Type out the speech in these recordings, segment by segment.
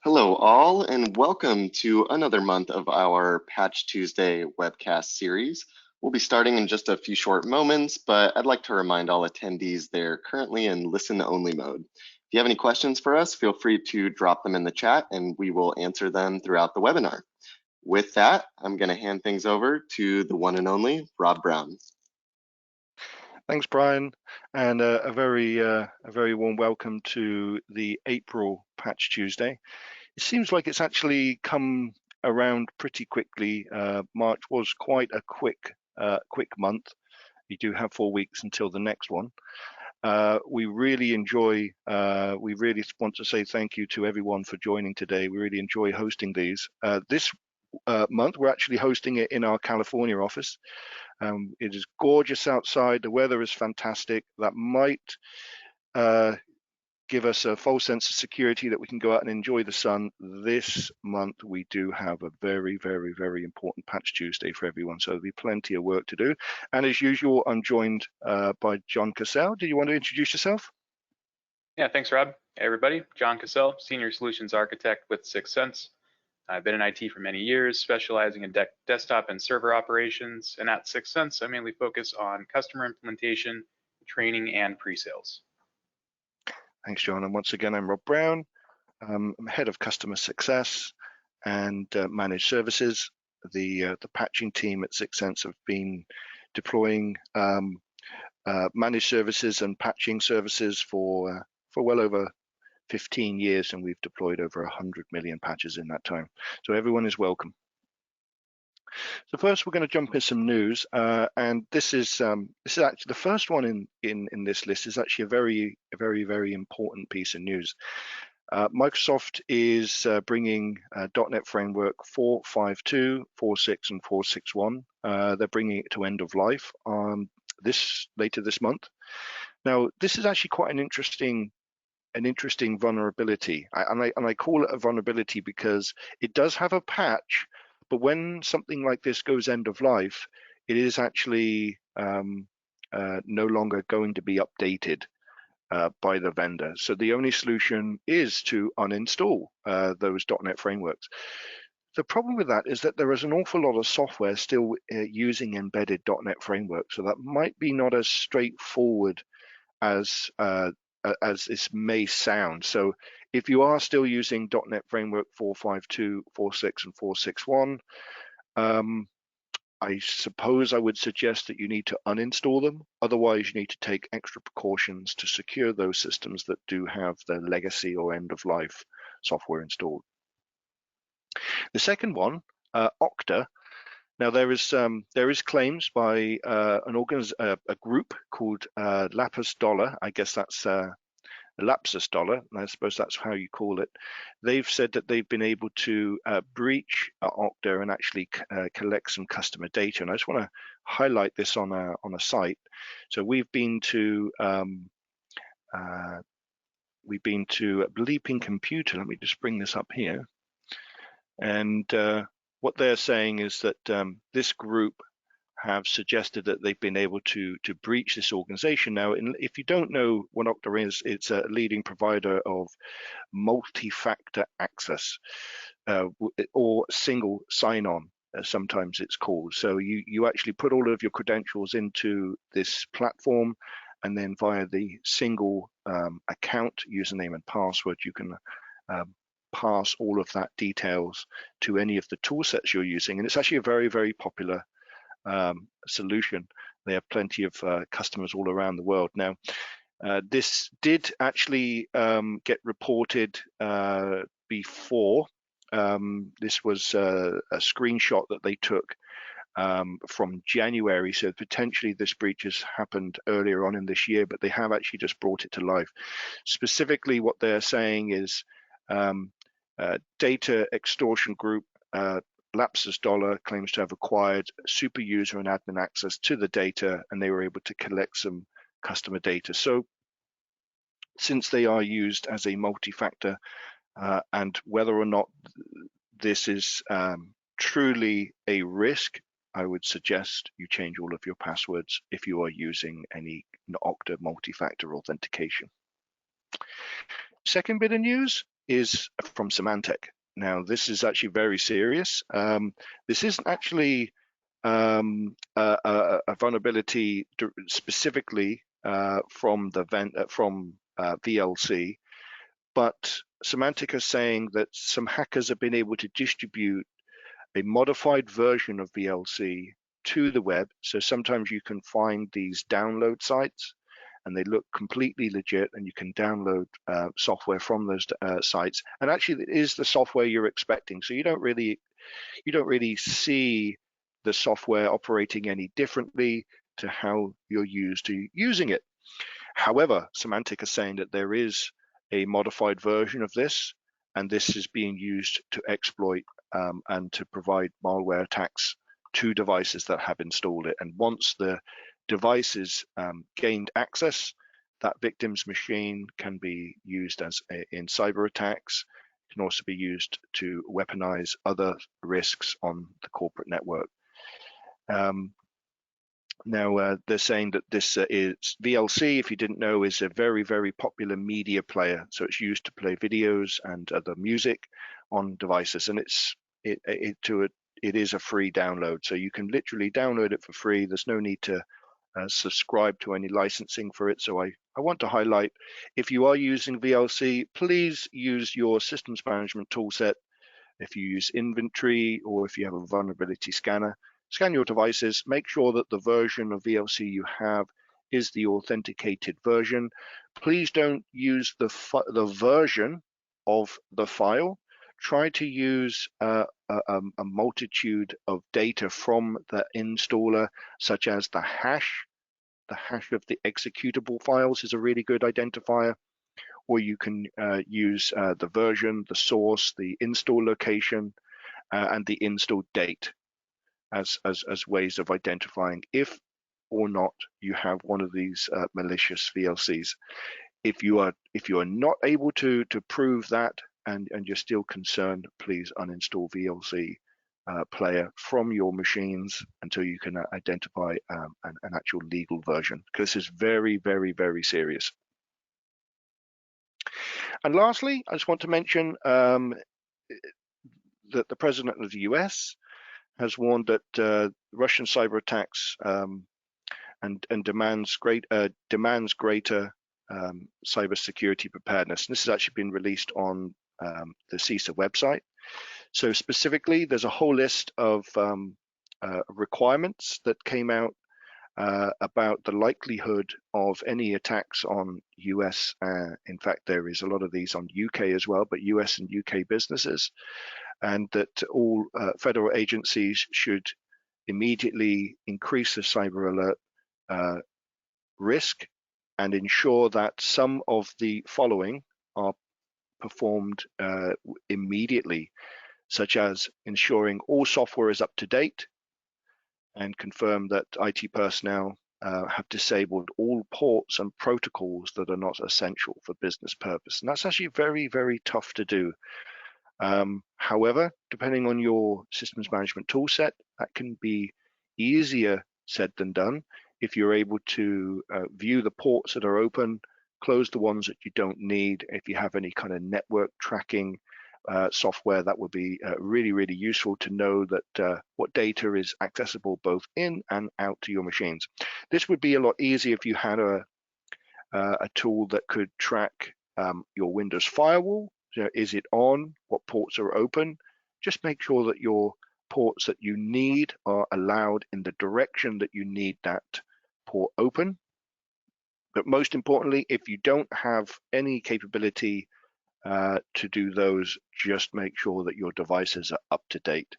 Hello all, and welcome to another month of our Patch Tuesday webcast series. We'll be starting in just a few short moments, but I'd like to remind all attendees they're currently in listen-only mode. If you have any questions for us, feel free to drop them in the chat and we will answer them throughout the webinar. With that, I'm going to hand things over to the one and only Rob Brown. Thanks, Brian, and a very warm welcome to the April Patch Tuesday. It seems like it's actually come around pretty quickly. March was quite a quick month. You do have 4 weeks until the next one. We really want to say thank you to everyone for joining today. We really enjoy hosting these. This month, we're actually hosting it in our California office. It is gorgeous outside. The weather is fantastic. That might give us a false sense of security that we can go out and enjoy the sun. This month, we do have a very important Patch Tuesday for everyone. So there'll be plenty of work to do. And as usual, I'm joined by John Cassell. Do you want to introduce yourself? Yeah, thanks, Rob. Hey, everybody. John Cassell, Senior Solutions Architect with Syxsense. I've been in IT for many years, specializing in desktop and server operations. And at Syxsense, I mainly focus on customer implementation, training, and pre-sales. Thanks, John. And once again, I'm Rob Brown. I'm Head of Customer Success and Managed Services. The patching team at Syxsense have been deploying managed services and patching services for well over 15 years, and we've deployed over 100 million patches in that time. So everyone is welcome. So first, we're going to jump in some news, and this is actually the first one in this list. Is actually a very important piece of news. Microsoft is bringing .NET Framework 4.5.2, 4.6, and 4.6.1. They're bringing it to end of life later this month. Now, this is actually quite an interesting vulnerability, and I call it a vulnerability because it does have a patch, but when something like this goes end of life, it is actually no longer going to be updated by the vendor. So the only solution is to uninstall those .NET frameworks. The problem with that is that there is an awful lot of software still using embedded .NET framework, so that might be not as straightforward as this may sound. So if you are still using .NET Framework 4.5.2, 4.6, and 4.6.1, I suppose I would suggest that you need to uninstall them. Otherwise, you need to take extra precautions to secure those systems that do have the legacy or end-of-life software installed. The second one, Octa. Now there is claims by a group called Lapsus Dollar. I guess that's Lapsus Dollar, and I suppose that's how you call it. They've said that they've been able to breach Octa and actually collect some customer data. And I just want to highlight this on a site. So we've been to Bleeping Computer. Let me just bring this up here. And what they're saying is that this group have suggested that they've been able to breach this organization. Now, if you don't know what Octa is, it's a leading provider of multi-factor access or single sign-on, as sometimes it's called. So you actually put all of your credentials into this platform, and then via the single account, username and password, you can pass all of that details to any of the tool sets you're using. And it's actually a very popular solution. They have plenty of customers all around the world. Now, this did actually get reported before. This was a screenshot that they took from January, so potentially this breach has happened earlier on in this year, but they have actually just brought it to life. Specifically, what they're saying is data extortion group Lapsus Dollar claims to have acquired super user and admin access to the data, and they were able to collect some customer data. So since they are used as a multi-factor, and whether or not this is truly a risk, I would suggest you change all of your passwords if you are using any Octa multi-factor authentication. Second bit of news, is from Symantec. Now, this is actually very serious. This isn't actually a vulnerability specifically from VLC, but Symantec is saying that some hackers have been able to distribute a modified version of VLC to the web. So sometimes you can find these download sites and they look completely legit, and you can download software from those sites. And actually, it is the software you're expecting. So you don't really see the software operating any differently to how you're used to using it. However, Symantec is saying that there is a modified version of this, and this is being used to exploit and to provide malware attacks to devices that have installed it. And once the devices gained access, that victim's machine can be used in cyber attacks. It can also be used to weaponize other risks on the corporate network. Now, they're saying that this is VLC, if you didn't know, is a very, very popular media player. So it's used to play videos and other music on devices, and it is a free download. So you can literally download it for free. There's no need to subscribe to any licensing for it. So I want to highlight, if you are using VLC, please use your systems management toolset. If you use inventory or if you have a vulnerability scanner, scan your devices, make sure that the version of VLC you have is the authenticated version. Please don't use the version of the file. Try to use a multitude of data from the installer, such as the hash. The hash of the executable files is a really good identifier. Or you can use the version, the source, the install location, and the install date as ways of identifying if or not you have one of these malicious VLCs. If you are not able to prove that and you're still concerned, please uninstall VLC player from your machines until you can identify an actual legal version, because this is very, very, very serious. And lastly, I just want to mention that the president of the US has warned that Russian cyber attacks and demands greater cybersecurity preparedness. And this has actually been released on the CISA website. So specifically, there's a whole list of requirements that came out about the likelihood of any attacks on US. In fact, there is a lot of these on UK as well, but US and UK businesses, and that all federal agencies should immediately increase the cyber alert risk and ensure that some of the following are performed immediately, such as ensuring all software is up to date, and confirm that IT personnel have disabled all ports and protocols that are not essential for business purpose. And that's actually very, very tough to do. However, depending on your systems management tool set, that can be easier said than done. If you're able to view the ports that are open, close the ones that you don't need. If you have any kind of network tracking software, that would be really, really useful to know that what data is accessible both in and out to your machines. This would be a lot easier if you had a tool that could track your Windows firewall. So is it on? What ports are open? Just make sure that your ports that you need are allowed in the direction that you need that port open. But most importantly, if you don't have any capability to do those, just make sure that your devices are up to date.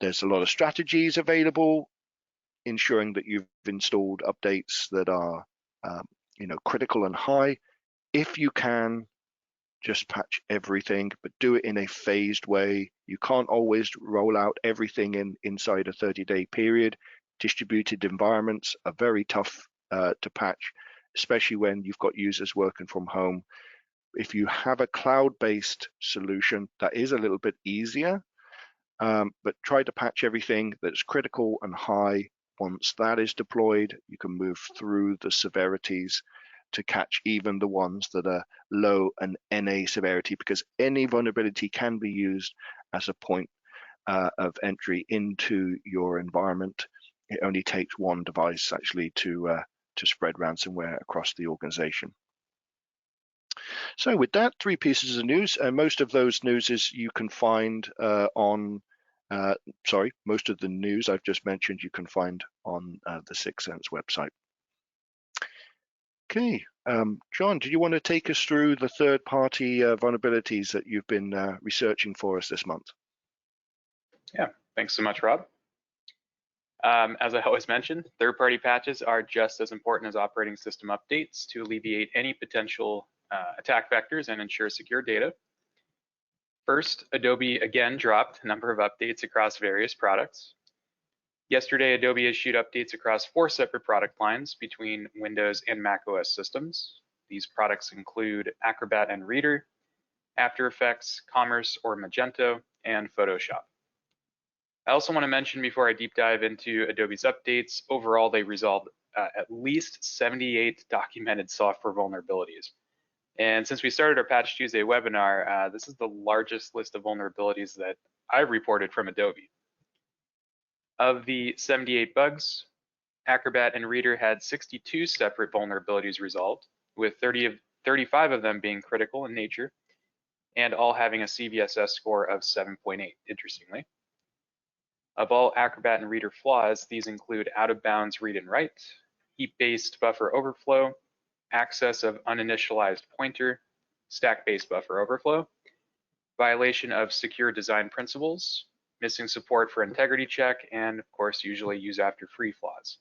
There's a lot of strategies available, ensuring that you've installed updates that are critical and high. If you can, just patch everything, but do it in a phased way. You can't always roll out everything inside a 30-day period. Distributed environments are very tough to patch, especially when you've got users working from home. If you have a cloud-based solution, that is a little bit easier, but try to patch everything that's critical and high. Once that is deployed, you can move through the severities to catch even the ones that are low and NA severity, because any vulnerability can be used as a point of entry into your environment. It only takes one device actually to spread ransomware across the organization. So with that, 3 pieces of news, and most of those news you can find most of the news I've just mentioned you can find on the Syxsense website. Okay, John, do you want to take us through the third-party vulnerabilities that you've been researching for us this month? Yeah, thanks so much, Rob. As I always mention, third-party patches are just as important as operating system updates to alleviate any potential attack vectors and ensure secure data. First, Adobe again dropped a number of updates across various products. Yesterday, Adobe issued updates across 4 separate product lines between Windows and Mac OS systems. These products include Acrobat and Reader, After Effects, Commerce or Magento, and Photoshop. I also want to mention before I deep dive into Adobe's updates, overall they resolved at least 78 documented software vulnerabilities. And since we started our Patch Tuesday webinar, this is the largest list of vulnerabilities that I've reported from Adobe. Of the 78 bugs, Acrobat and Reader had 62 separate vulnerabilities resolved, with 35 of them being critical in nature, and all having a CVSS score of 7.8, interestingly. Of all Acrobat and Reader flaws, these include out-of-bounds read and write, heap-based buffer overflow, access of uninitialized pointer, stack-based buffer overflow, violation of secure design principles, missing support for integrity check, and of course, usually use after free flaws,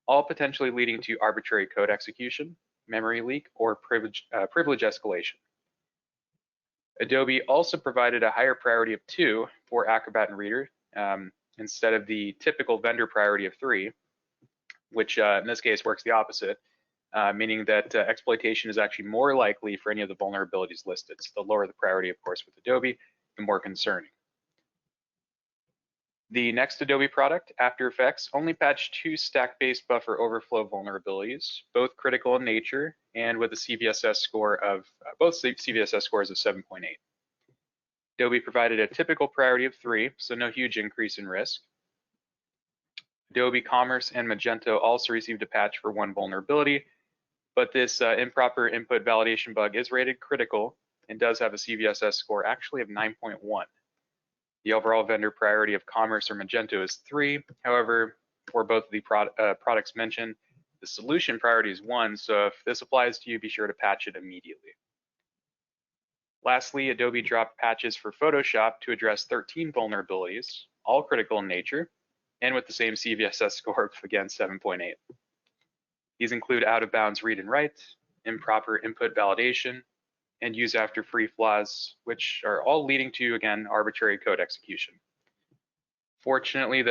all potentially leading to arbitrary code execution, memory leak, or privilege escalation. Adobe also provided a higher priority of 2 for Acrobat and Reader instead of the typical vendor priority of 3, which in this case works the opposite, meaning that exploitation is actually more likely for any of the vulnerabilities listed. So the lower the priority, of course, with Adobe, the more concerning. The next Adobe product, After Effects, only patched 2 stack-based buffer overflow vulnerabilities, both critical in nature and with a CVSS score of, both CVSS scores of 7.8. Adobe provided a typical priority of 3, so no huge increase in risk. Adobe Commerce and Magento also received a patch for 1 vulnerability, but this improper input validation bug is rated critical and does have a CVSS score actually of 9.1. The overall vendor priority of Commerce or Magento is 3. However, for both of the products mentioned, the solution priority is 1. So if this applies to you, be sure to patch it immediately. Lastly, Adobe dropped patches for Photoshop to address 13 vulnerabilities, all critical in nature, and with the same CVSS score of, again, 7.8. These include out-of-bounds read and write, improper input validation, and use after free flaws, which are all leading to, again, arbitrary code execution. Fortunately, the